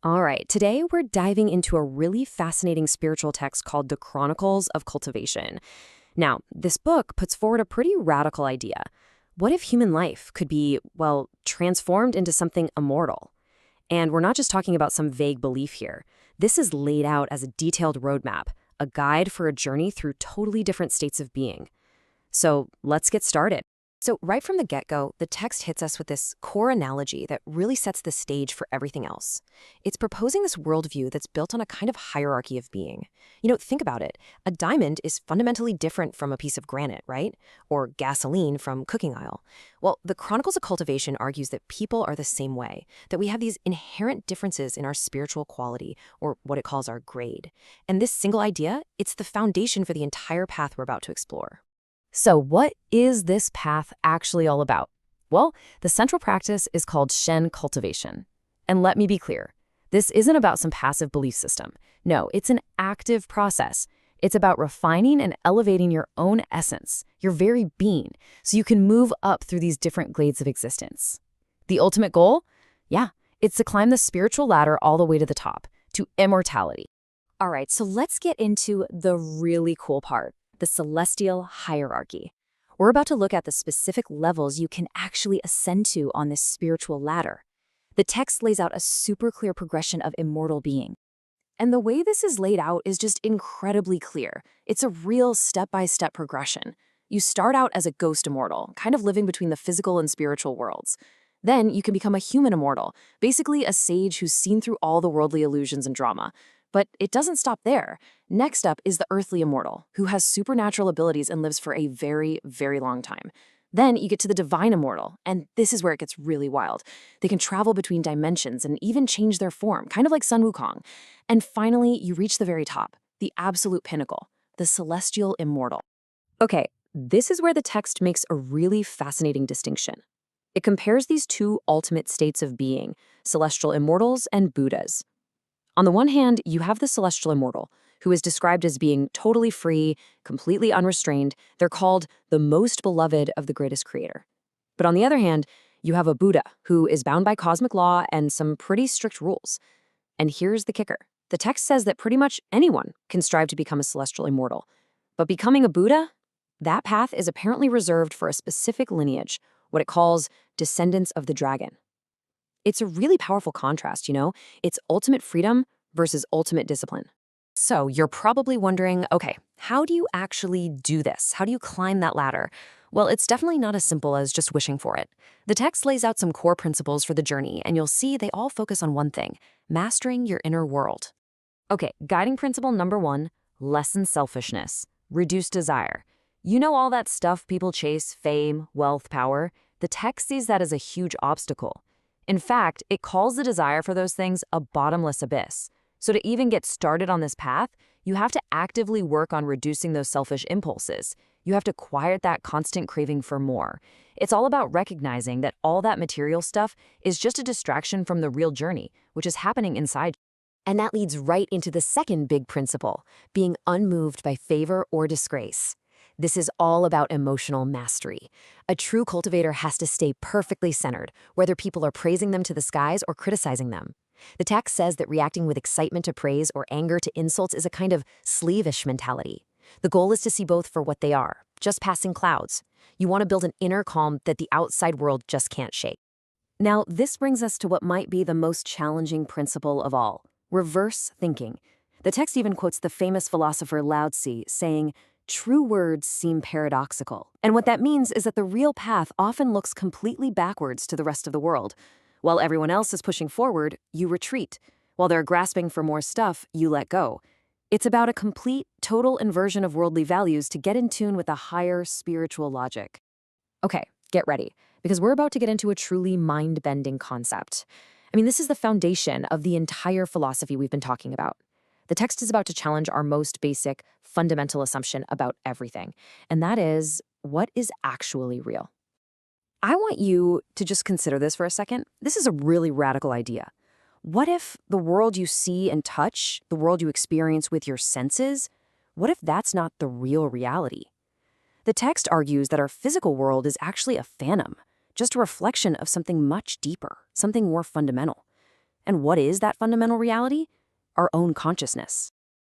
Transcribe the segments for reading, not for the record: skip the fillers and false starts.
All right, today we're diving into a really fascinating spiritual text called the Chronicles of Cultivation. Now, this book puts forward a pretty radical idea. What if human life could be, well, transformed into something immortal? And we're not just talking about some vague belief here. This is laid out as a detailed roadmap, a guide for a journey through totally different states of being. So let's get started. So right from the get-go, the text hits us with this core analogy that really sets the stage for everything else. It's proposing this worldview that's built on a kind of hierarchy of being. Think about it. A diamond is fundamentally different from a piece of granite, right? Or gasoline from cooking oil. Well, the Chronicles of Cultivation argues that people are the same way, that we have these inherent differences in our spiritual quality, or what it calls our grade. And this single idea, it's the foundation for the entire path we're about to explore. So what is this path actually all about? Well, the central practice is called Shen cultivation. And let me be clear, this isn't about some passive belief system. No, it's an active process. It's about refining and elevating your own essence, your very being, so you can move up through these different grades of existence. The ultimate goal? Yeah, it's to climb the spiritual ladder all the way to the top, to immortality. All right, so let's get into the really cool part. The celestial hierarchy. We're about to look at the specific levels you can actually ascend to on this spiritual ladder. The text lays out a super clear progression of immortal being. And the way this is laid out is just incredibly clear. It's a real step-by-step progression. You start out as a ghost immortal, kind of living between the physical and spiritual worlds. Then you can become a human immortal, basically a sage who's seen through all the worldly illusions and drama. But it doesn't stop there. Next up is the earthly immortal, who has supernatural abilities and lives for a very, very long time. Then you get to the divine immortal, and this is where it gets really wild. They can travel between dimensions and even change their form, kind of like Sun Wukong. And finally, you reach the very top, the absolute pinnacle, the celestial immortal. Okay, this is where the text makes a really fascinating distinction. It compares these two ultimate states of being, celestial immortals and Buddhas. On the one hand, you have the celestial immortal, who is described as being totally free, completely unrestrained. They're called the most beloved of the greatest creator. But on the other hand, you have a Buddha, who is bound by cosmic law and some pretty strict rules. And here's the kicker. The text says that pretty much anyone can strive to become a celestial immortal. But becoming a Buddha, that path is apparently reserved for a specific lineage, what it calls descendants of the dragon. It's a really powerful contrast, It's ultimate freedom versus ultimate discipline. So you're probably wondering, okay, how do you actually do this? How do you climb that ladder? Well, it's definitely not as simple as just wishing for it. The text lays out some core principles for the journey, and you'll see they all focus on one thing: mastering your inner world. Okay, guiding principle number 1, lessen selfishness, reduce desire. You know all that stuff people chase, fame, wealth, power? The text sees that as a huge obstacle. In fact, it calls the desire for those things a bottomless abyss. So to even get started on this path, you have to actively work on reducing those selfish impulses. You have to quiet that constant craving for more. It's all about recognizing that all that material stuff is just a distraction from the real journey, which is happening inside. And that leads right into the second big principle, being unmoved by favor or disgrace. This is all about emotional mastery. A true cultivator has to stay perfectly centered, whether people are praising them to the skies or criticizing them. The text says that reacting with excitement to praise or anger to insults is a kind of slavish mentality. The goal is to see both for what they are, just passing clouds. You want to build an inner calm that the outside world just can't shake. Now, this brings us to what might be the most challenging principle of all: reverse thinking. The text even quotes the famous philosopher Lao Tzu, saying, "True words seem paradoxical." And what that means is that the real path often looks completely backwards to the rest of the world. While everyone else is pushing forward, you retreat. While they're grasping for more stuff, you let go. It's about a complete, total inversion of worldly values to get in tune with a higher spiritual logic. Okay, get ready, because we're about to get into a truly mind-bending concept. This is the foundation of the entire philosophy we've been talking about. The text is about to challenge our most basic, fundamental assumption about everything, and that is, what is actually real? I want you to just consider this for a second. This is a really radical idea. What if the world you see and touch, the world you experience with your senses, what if that's not the real reality? The text argues that our physical world is actually a phantom, just a reflection of something much deeper, something more fundamental. And what is that fundamental reality? Our own consciousness.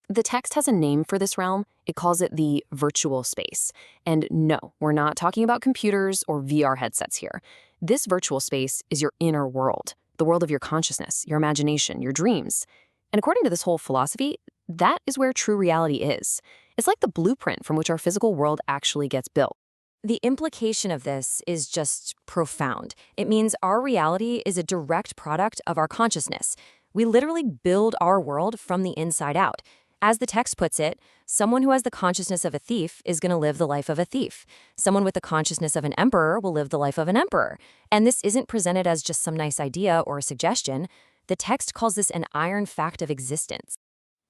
The text has a name for this realm. It calls it the virtual space. And no, we're not talking about computers or VR headsets here. This virtual space is your inner world, the world of your consciousness, your imagination, your dreams. And according to this whole philosophy, that is where true reality is. It's like the blueprint from which our physical world actually gets built. The implication of this is just profound. It means our reality is a direct product of our consciousness. We literally build our world from the inside out. As the text puts it, someone who has the consciousness of a thief is going to live the life of a thief. Someone with the consciousness of an emperor will live the life of an emperor. And this isn't presented as just some nice idea or a suggestion. The text calls this an iron fact of existence.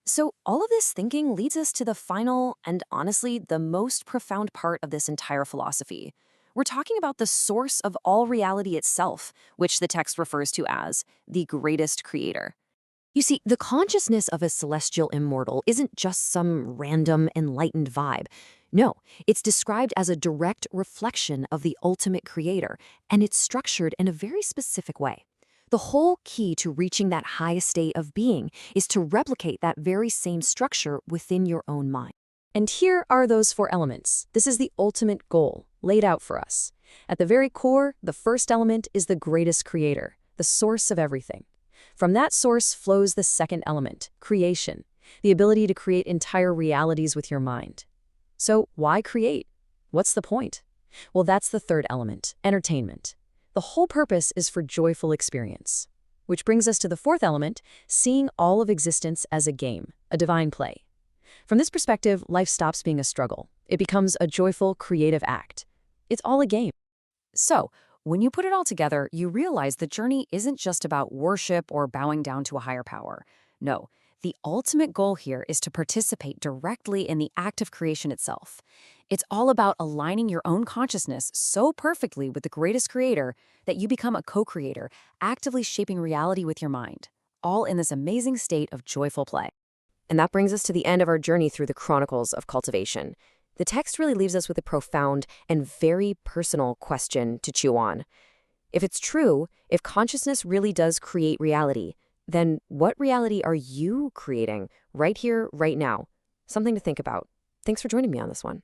So all of this thinking leads us to the final and honestly the most profound part of this entire philosophy. We're talking about the source of all reality itself, which the text refers to as the greatest creator. You see, the consciousness of a celestial immortal isn't just some random enlightened vibe. No, it's described as a direct reflection of the ultimate creator, and it's structured in a very specific way. The whole key to reaching that high state of being is to replicate that very same structure within your own mind. And here are those 4 elements. This is the ultimate goal laid out for us. At the very core, the first element is the greatest creator, the source of everything. From that source flows the second element, creation, the ability to create entire realities with your mind. So why create? What's the point? Well, that's the third element, entertainment. The whole purpose is for joyful experience. Which brings us to the fourth element, seeing all of existence as a game, a divine play. From this perspective, life stops being a struggle. It becomes a joyful, creative act. It's all a game. So, when you put it all together, you realize the journey isn't just about worship or bowing down to a higher power. No, the ultimate goal here is to participate directly in the act of creation itself. It's all about aligning your own consciousness so perfectly with the greatest creator that you become a co-creator, actively shaping reality with your mind, all in this amazing state of joyful play. And that brings us to the end of our journey through the Chronicles of Cultivation. The text really leaves us with a profound and very personal question to chew on. If it's true, if consciousness really does create reality, then what reality are you creating right here, right now? Something to think about. Thanks for joining me on this one.